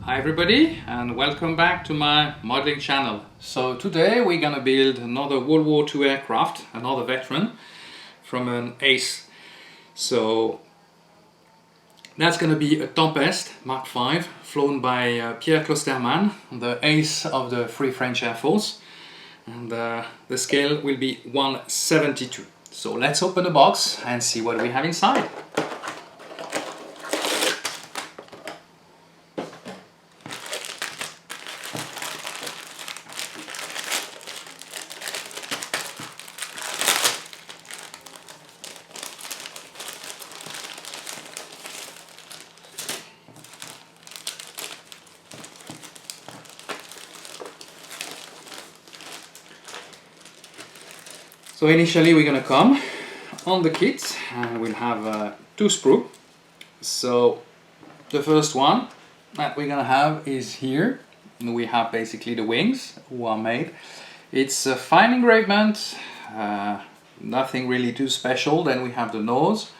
Hi everybody and welcome back to my modeling channel. So today we're gonna build another World War II aircraft, another veteran from an Ace. So that's gonna be a Tempest Mark V flown by Pierre Clostermann, the Ace of the Free French Air Force, and the scale will be 1/72. So let's open the box and see what we have inside. So initially we're gonna come on the kit and we'll have two sprues. So the first one that we're gonna have is here. We have basically the wings who are made. It's a fine engravement, nothing really too special. Then we have the nose,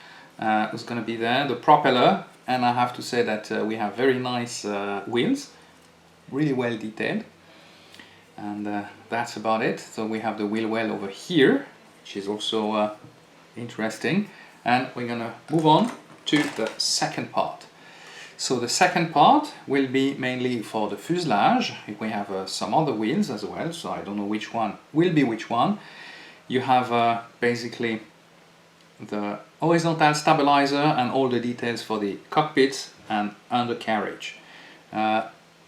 it's gonna be there, the propeller, and I have to say that we have very nice wheels, really well detailed. And that's about it. So we have the wheel well over here, which is also interesting. And we're gonna move on to the second part. So the second part will be mainly for the fuselage. We have some other wheels as well, so I don't know which one will be which one. You have basically the horizontal stabilizer and all the details for the cockpit and undercarriage.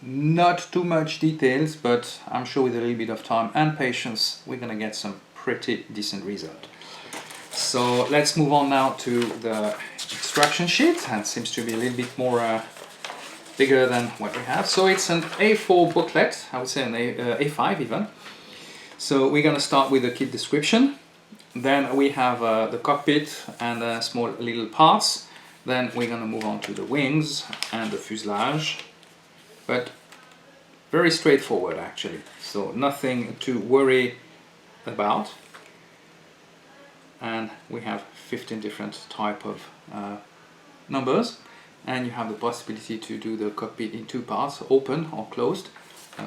Not too much details, but I'm sure with a little bit of time and patience we're gonna get some pretty decent result. So let's move on now to the instruction sheet, and it seems to be a little bit more bigger than what we have. So it's an A4 booklet, I would say an A5 even. So we're gonna start with the kit description. Then we have the cockpit and small little parts. Then we're gonna move on to the wings and the fuselage. But very straightforward actually, so nothing to worry about. And we have 15 different type of numbers, and you have the possibility to do the cockpit in two parts, open or closed,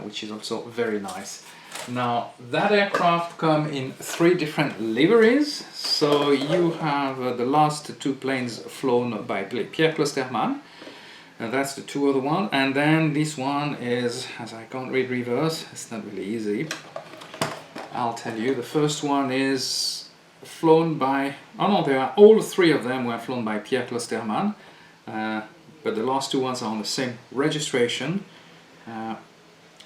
which is also very nice. Now that aircraft come in three different liveries. So you have the last two planes flown by Pierre Clostermann. That's the two other one, and then this one is, as I can't read reverse, it's not really easy. I'll tell you, the first one is flown by, oh no, they are, all three of them were flown by Pierre Clostermann, but the last two ones are on the same registration,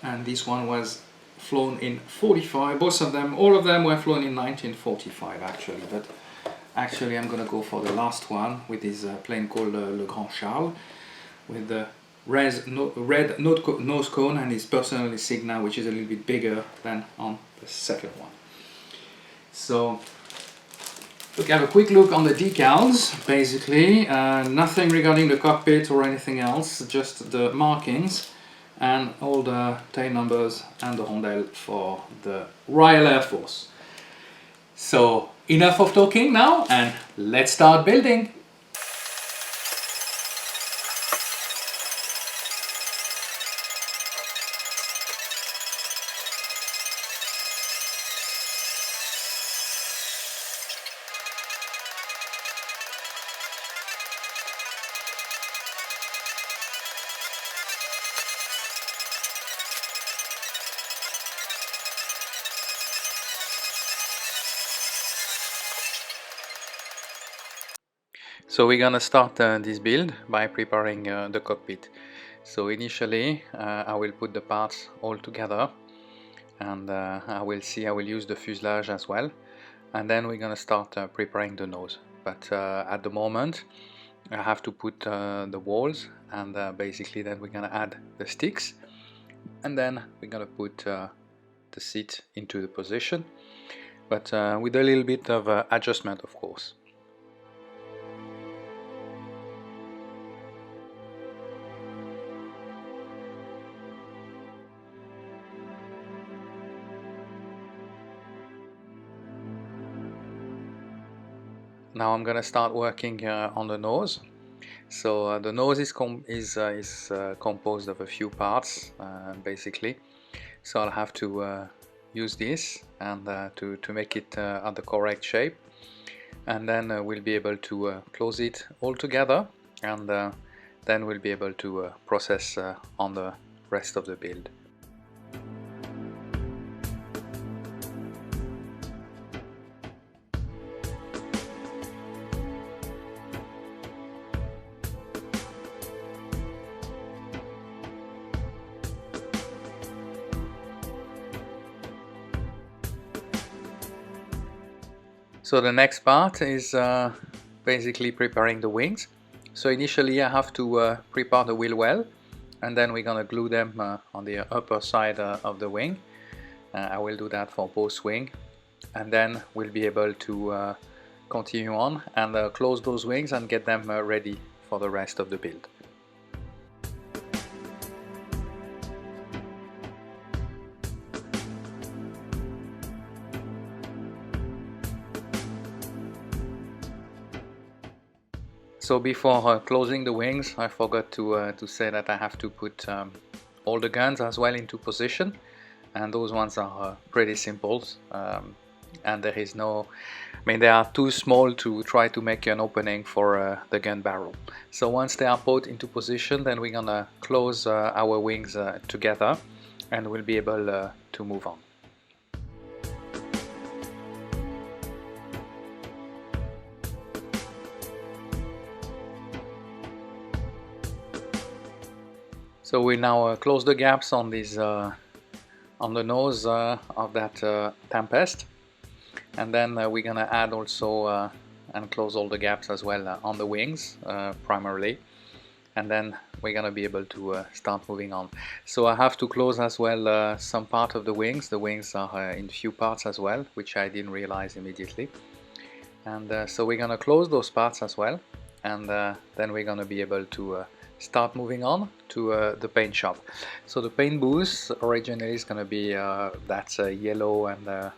and this one was flown in 45, both of them, all of them were flown in 1945 actually, but actually I'm gonna go for the last one with this plane called Le Grand Charles, with the red nose cone and his personal insignia, which is a little bit bigger than on the second one. So look, have a quick look on the decals. Basically nothing regarding the cockpit or anything else, just the markings and all the tail numbers and the rondelle for the Royal Air Force. So enough of talking now, and let's start building. So we're gonna start this build by preparing the cockpit. So initially I will put the parts all together, and I will use the fuselage as well, and then we're gonna start preparing the nose. But at the moment I have to put the walls, and basically then we're gonna add the sticks, and then we're gonna put the seat into the position, but with a little bit of adjustment, of course. Now I'm gonna start working on the nose. So the nose is composed of a few parts, basically. So I'll have to use this and to make it at the correct shape, and then we'll be able to close it all together, and then we'll be able to process on the rest of the build. So the next part is basically preparing the wings. So initially I have to prepare the wheel well, and then we're gonna glue them on the upper side of the wing. I will do that for both wings, and then we'll be able to continue on and close those wings and get them ready for the rest of the build. So before closing the wings, I forgot to say that I have to put all the guns as well into position, and those ones are pretty simple, and there is no, I mean, they are too small to try to make an opening for the gun barrel. So once they are put into position, then we're gonna close our wings together, and we'll be able to move on. So we now close the gaps on these on the nose of that Tempest, and then we're gonna add also and close all the gaps as well on the wings primarily, and then we're gonna be able to start moving on. So I have to close as well some part of the wings. The wings are in few parts as well, which I didn't realize immediately, and so we're gonna close those parts as well, and then we're gonna be able to start moving on to the paint shop. So the paint booth originally is going to be that's yellow and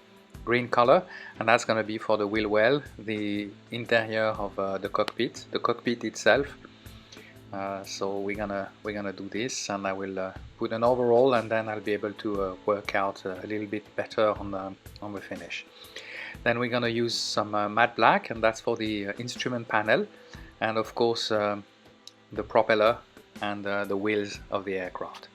green color, and that's going to be for the wheel well, the interior of the cockpit itself. So we're gonna do this, and I will put an overall, and then I'll be able to work out a little bit better on the finish. Then we're gonna use some matte black, and that's for the instrument panel, and of course the propeller and the wheels of the aircraft.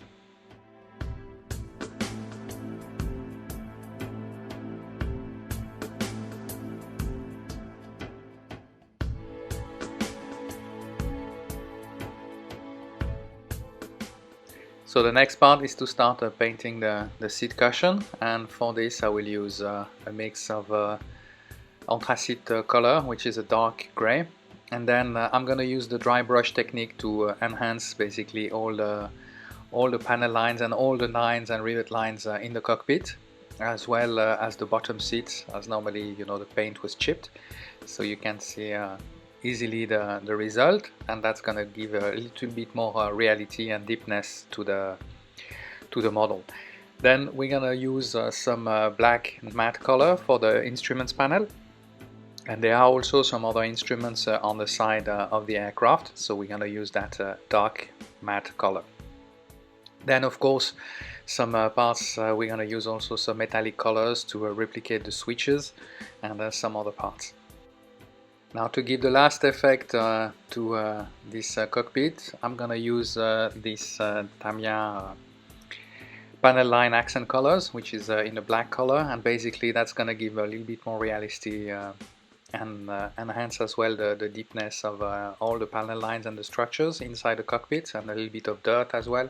So the next part is to start painting the seat cushion, and for this I will use a mix of anthracite color, which is a dark gray, and then I'm gonna use the dry brush technique to enhance basically all the panel lines and all the lines and rivet lines in the cockpit, as well as the bottom seats, as normally, you know, the paint was chipped, so you can see easily the result, and that's gonna give a little bit more reality and deepness to the model. Then we're gonna use some black matte color for the instruments panel. And there are also some other instruments on the side of the aircraft, so we're gonna use that dark matte color. Then of course some parts we're gonna use also some metallic colors to replicate the switches and some other parts. Now to give the last effect to this cockpit, I'm gonna use this Tamiya panel line accent colors, which is in a black color, and basically that's gonna give a little bit more realistic and enhance as well the deepness of all the panel lines and the structures inside the cockpit, and a little bit of dirt as well,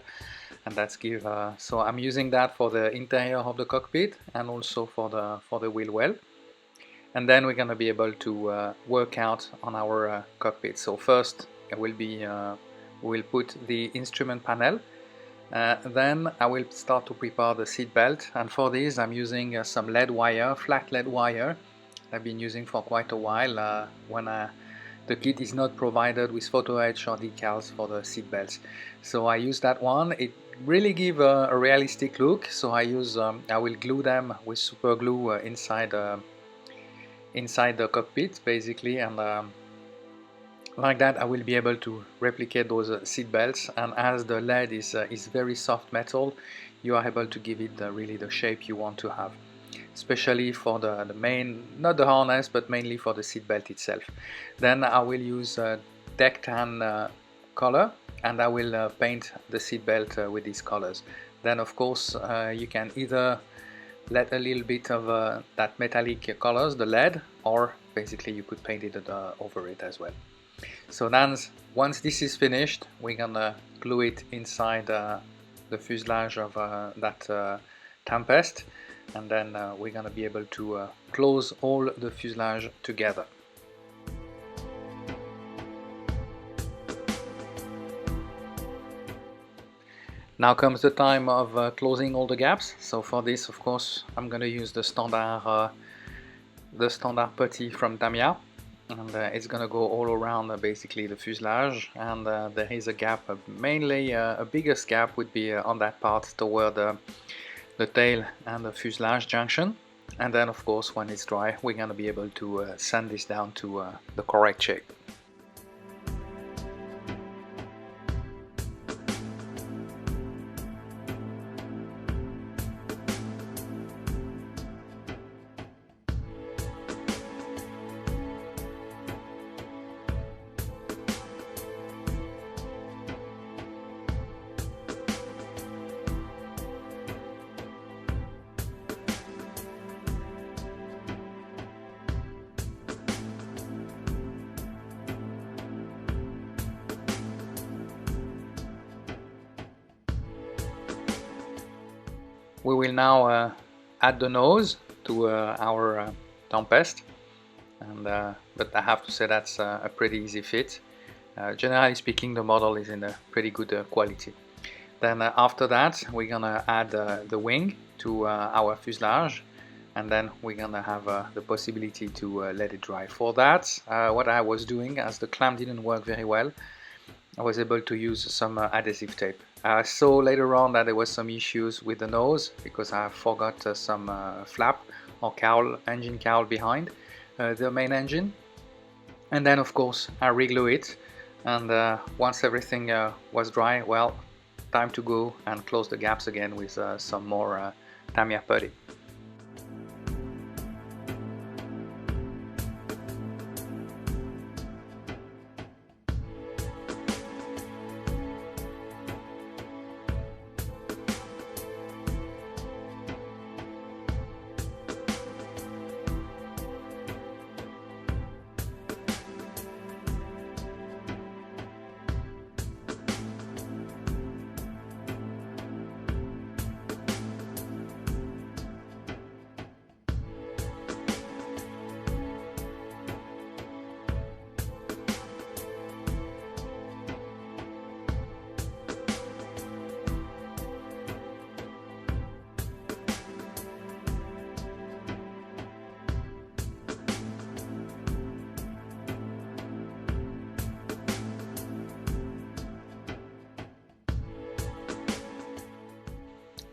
and that's give so I'm using that for the interior of the cockpit and also for the wheel well, and then we're gonna be able to work out on our cockpit. So first it will be we'll put the instrument panel, then I will start to prepare the seat belt, and for this I'm using some lead wire, flat lead wire I've been using for quite a while when the kit is not provided with photo etch or decals for the seat belts. So I use that one. It really gives a realistic look. So I will glue them with super glue inside the cockpit basically, and Like that I will be able to replicate those seat belts, and as the lead is very soft metal, you are able to give it really the shape you want to have, especially for the main, not the harness, but mainly for the seat belt itself. Then I will use deck tan color, and I will paint the seat belt with these colors. Then of course you can either let a little bit of that metallic colors, the lead, or basically you could paint it over it as well. So then once this is finished, we're gonna glue it inside the fuselage of that Tempest, and then we're gonna be able to close all the fuselage together. Now comes the time of closing all the gaps. So for this, of course, I'm gonna use the standard putty from Tamiya, and it's gonna go all around basically the fuselage, and there is a gap, mainly a biggest gap would be on that part toward the tail and the fuselage junction. And then of course when it's dry, we're gonna be able to sand this down to the correct shape. We will now add the nose to our Tempest, and but I have to say that's a pretty easy fit. Generally speaking, the model is in a pretty good quality. Then after that, we're gonna add the wing to our fuselage, and then we're gonna have the possibility to let it dry. For that, what I was doing, as the clamp didn't work very well, I was able to use some adhesive tape. I saw later on that there was some issues with the nose because I forgot some flap or cowl, engine cowl behind the main engine. And then of course I re-glue it, and once everything was dry, well, time to go and close the gaps again with some more Tamiya putty.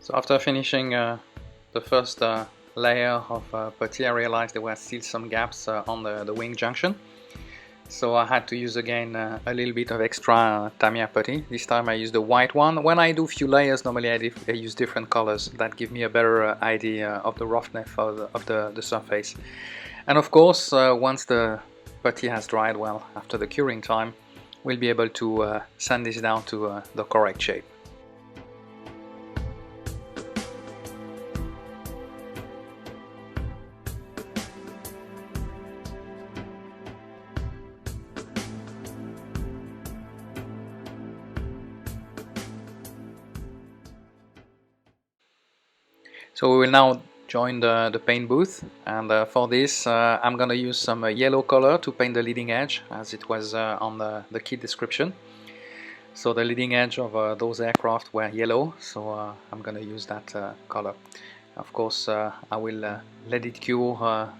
So after finishing the first layer of putty, I realized there were still some gaps on the wing junction. So I had to use again a little bit of extra Tamiya putty. This time I used the white one. When I do few layers, normally I use different colors. That give me a better idea of the roughness of the surface. And of course, once the putty has dried well after the curing time, we'll be able to sand this down to the correct shape. So we will now join the paint booth, and for this I'm gonna use some yellow color to paint the leading edge, as it was on the kit description. So the leading edge of those aircraft were yellow, so I'm gonna use that color. Of course I will let it cure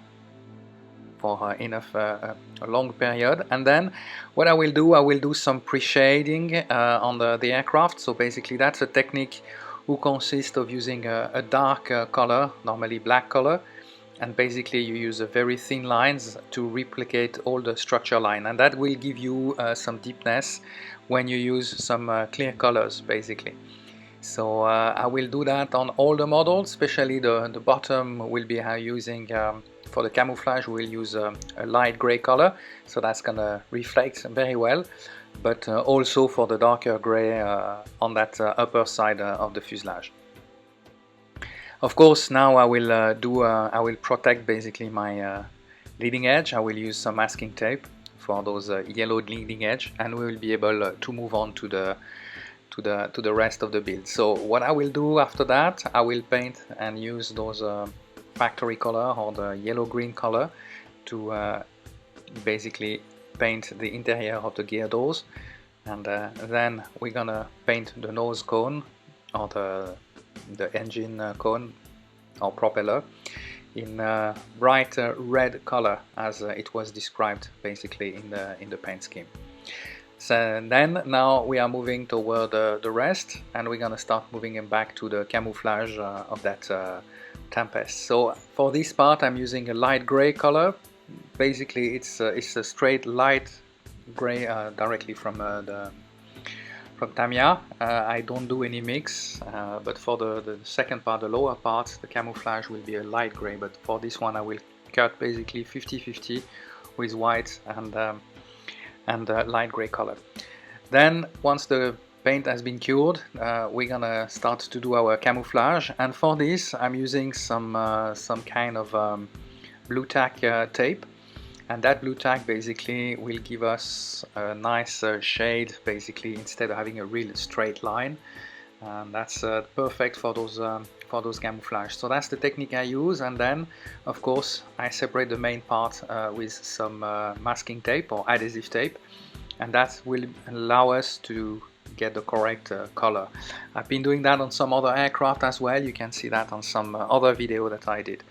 for enough a long period, and then what I will do some pre-shading on the aircraft. So basically that's a technique who consists of using a dark color, normally black color, and basically you use very thin lines to replicate all the structure line, and that will give you some deepness when you use some clear colors basically. So I will do that on all the models, especially the bottom will be using, for the camouflage we'll use a light gray color, so that's gonna reflect very well, but also for the darker gray on that upper side of the fuselage. Of course, now I will I will protect basically my leading edge. I will use some masking tape for those yellow leading edge, and we will be able to move on to the rest of the build. So what I will do after that, I will paint and use those factory color or the yellow-green color to basically paint the interior of the gear doors, and then we're gonna paint the nose cone or the engine cone or propeller in bright red color as it was described basically in the paint scheme. So then now we are moving toward the rest, and we're gonna start moving it back to the camouflage of that Tempest. So for this part I'm using a light gray color. Basically it's a straight light gray directly from Tamiya. I don't do any mix, but for the second part, the lower part, the camouflage will be a light gray, but for this one I will cut basically 50-50 with white and light gray color. Then once the paint has been cured, we're gonna start to do our camouflage, and for this I'm using some kind of blue tack tape, and that blue tack basically will give us a nice shade basically instead of having a real straight line, and that's perfect for those camouflage. So that's the technique I use, and then of course I separate the main part with some masking tape or adhesive tape, and that will allow us to get the correct color. I've been doing that on some other aircraft as well. You can see that on some other video that I did,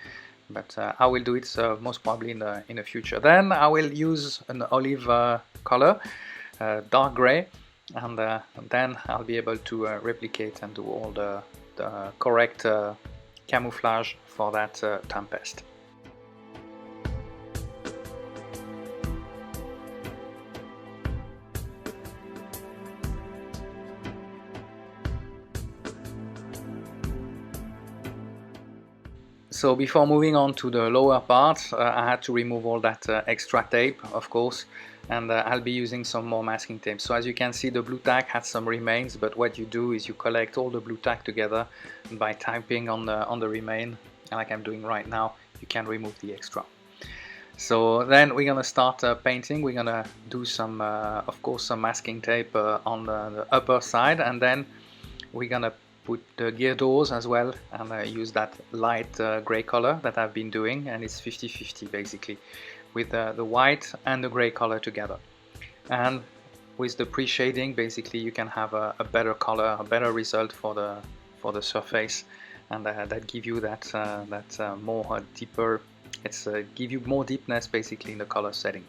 but I will do it most probably in the future. Then I will use an olive color, dark gray, and then I'll be able to replicate and do all the correct camouflage for that Tempest. So before moving on to the lower part, I had to remove all that extra tape, of course, and I'll be using some more masking tape. So as you can see, the blue tack had some remains, but what you do is you collect all the blue tack together, and by typing on the remain, like I'm doing right now, you can remove the extra. So then we're gonna start painting. We're gonna do some, of course, some masking tape on the upper side, and then we're gonna put the gear doors as well, and use that light gray color that I've been doing, and it's 50-50 basically with the white and the gray color together. And with the pre-shading basically you can have a better color, a better result for the surface, and that give you that more deeper, it's give you more deepness basically in the color setting.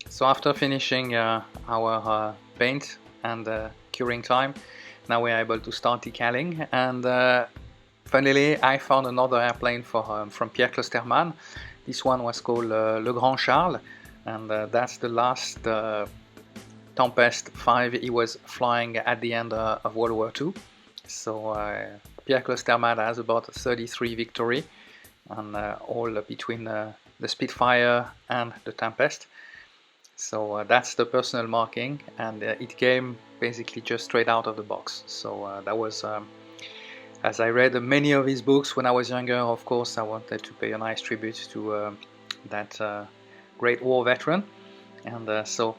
So after finishing our paint and curing time, now we are able to start decaling, and finally I found another airplane from Pierre Clostermann. This one was called Le Grand Charles, and that's the last Tempest V he was flying at the end of World War II. So Pierre Clostermann has about 33 victory, and all between the Spitfire and the Tempest. So that's the personal marking, and it came basically just straight out of the box. So that was, as I read many of his books when I was younger, of course I wanted to pay a nice tribute to that great war veteran, and so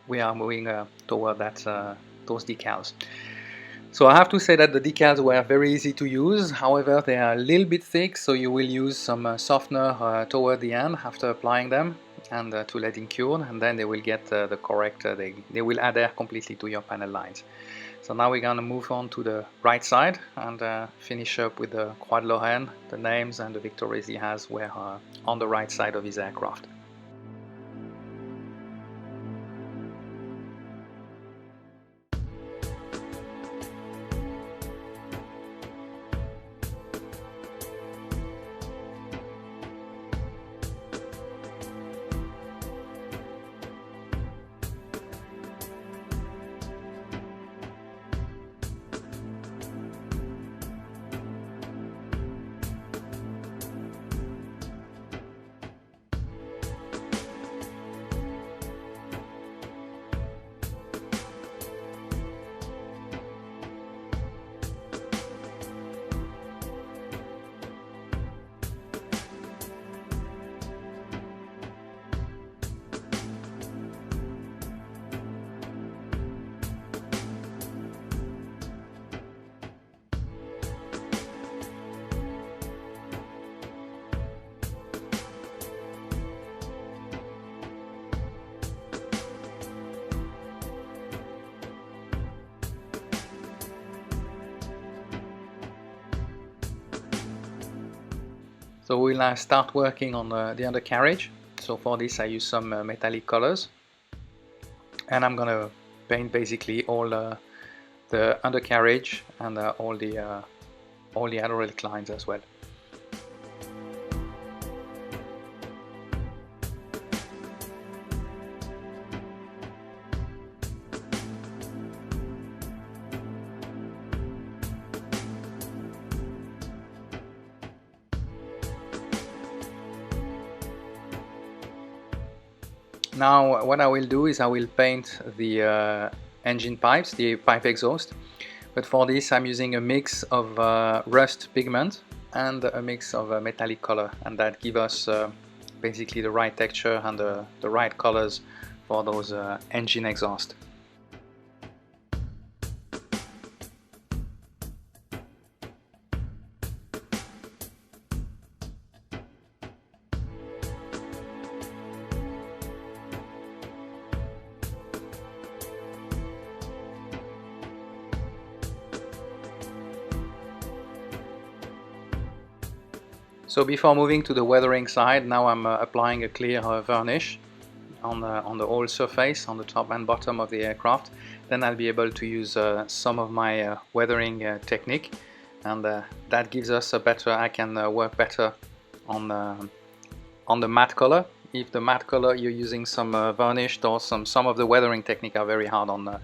we are moving toward that those decals. So I have to say that the decals were very easy to use, however they are a little bit thick, so you will use some softener toward the end after applying them and to let it cure, and then they will get the correct, they will adhere completely to your panel lines. So now we're gonna move on to the right side and finish up with the Croix de Lorraine. The names and the victories he has were on the right side of his aircraft. So we'll now start working on the undercarriage. So for this I use some metallic colors, and I'm gonna paint basically all the undercarriage and all the hydraulic lines as well. Now what I will do is I will paint the engine pipes, the pipe exhaust, but for this I'm using a mix of rust pigment and a mix of metallic color, and that gives us basically the right texture and the right colors for those engine exhaust. So before moving to the weathering side, now I'm applying a clear varnish on the whole surface, on the top and bottom of the aircraft. Then I'll be able to use some of my weathering technique, and that gives us a better, I can work better on the matte color. If the matte color you're using some varnished, or some of the weathering technique are very hard on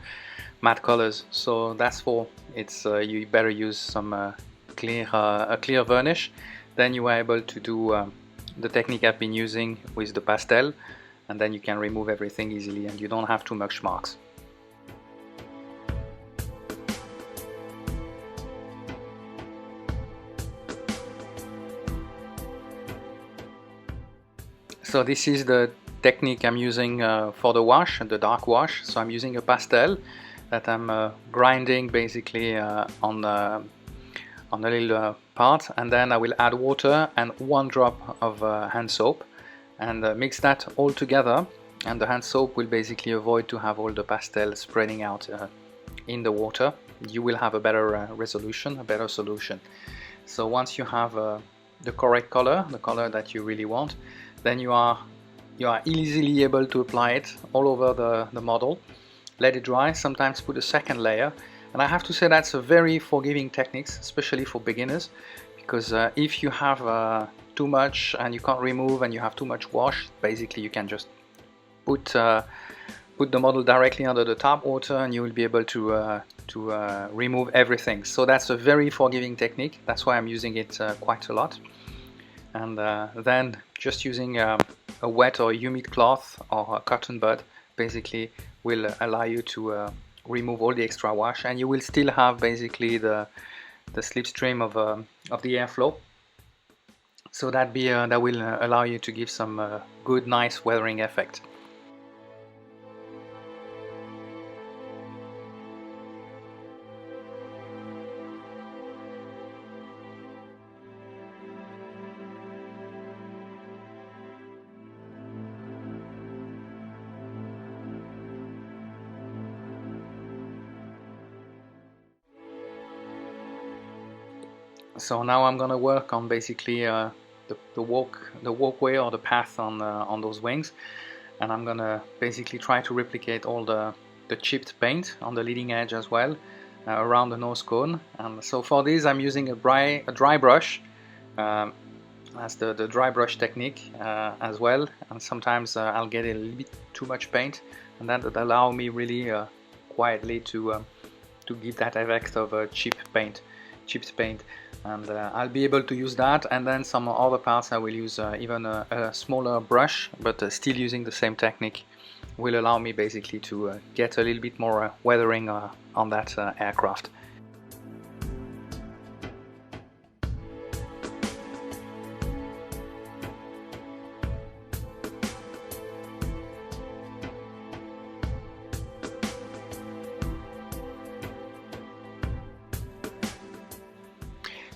matte colors, so that's for it's you better use some a clear varnish. Then you are able to do the technique I've been using with the pastel, and then you can remove everything easily and you don't have too much marks. So this is the technique I'm using for the wash, the dark wash. So I'm using a pastel that I'm grinding basically on a little part, and then I will add water and 1 drop of hand soap and mix that all together, and the hand soap will basically avoid to have all the pastel spreading out in the water. You will have a better resolution, a better solution. So once you have the correct color, the color that you really want, then you are easily able to apply it all over the model. Let it dry, sometimes put a second layer. And I have to say that's a very forgiving technique, especially for beginners, because if you have too much and you can't remove and you have too much wash, basically you can just put the model directly under the tap water and you will be able to remove everything. So that's a very forgiving technique. That's why I'm using it quite a lot. And then just using a wet or humid cloth or a cotton bud basically will allow you to remove all the extra wash, and you will still have basically the slipstream of the airflow. So that will allow you to give some good, nice weathering effect. So now I'm gonna work on basically the walkway or the path on those wings, and I'm gonna basically try to replicate all the chipped paint on the leading edge as well, around the nose cone. And so for this I'm using a dry brush, as the dry brush technique as well, and sometimes I'll get a little bit too much paint, and that would allow me really quietly to give that effect of chipped paint, and I'll be able to use that. And then some other parts I will use even a smaller brush, but still using the same technique will allow me basically to get a little bit more weathering on that aircraft.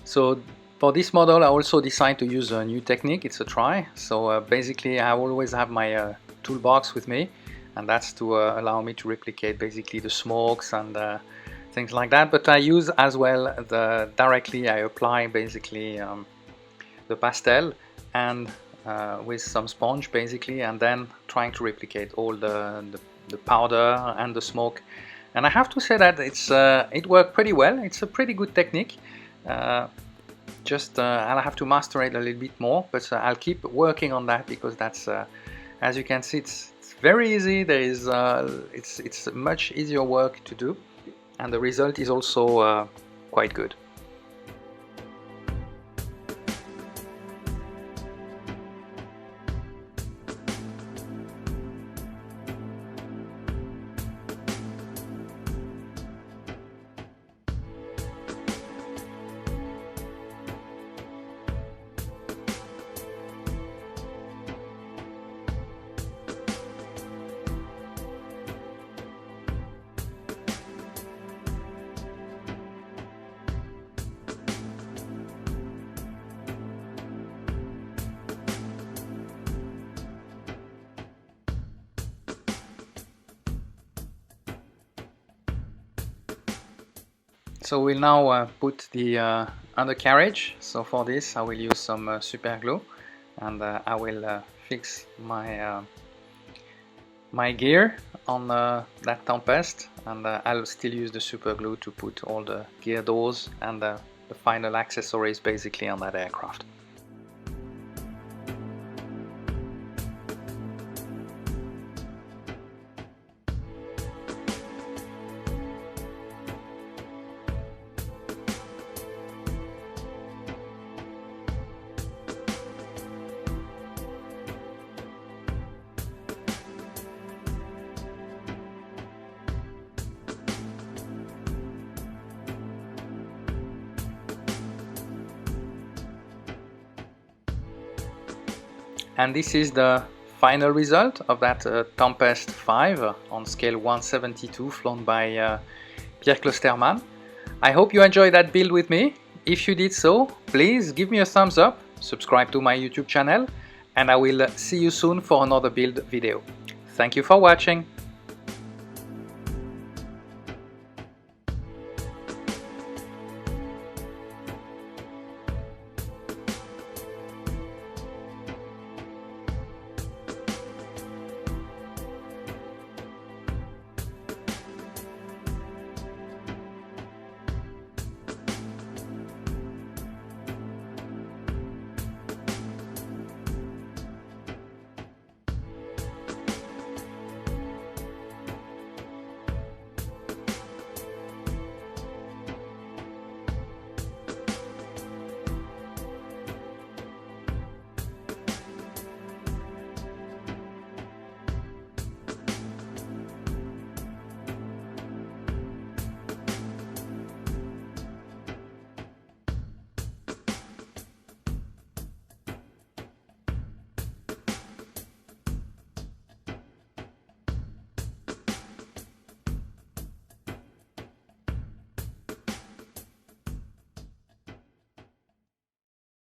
So for this model I also decided to use a new technique. It's a try. So basically I always have my toolbox with me, and that's to allow me to replicate basically the smokes and things like that. But I use as well directly I apply basically the pastel and with some sponge basically, and then trying to replicate all the powder and the smoke. And I have to say that it worked pretty well. It's a pretty good technique. I'll have to master it a little bit more, but I'll keep working on that, because that's as you can see, it's very easy. There is it's much easier work to do, and the result is also quite good. So we'll now put the undercarriage. So for this I will use some super glue, and I will fix my my gear on that Tempest, and I'll still use the super glue to put all the gear doors and the final accessories basically on that aircraft. And this is the final result of that Tempest V on scale 1/72 flown by Pierre Clostermann. I hope you enjoyed that build with me. If you did so, please give me a thumbs up, subscribe to my YouTube channel, and I will see you soon for another build video. Thank you for watching.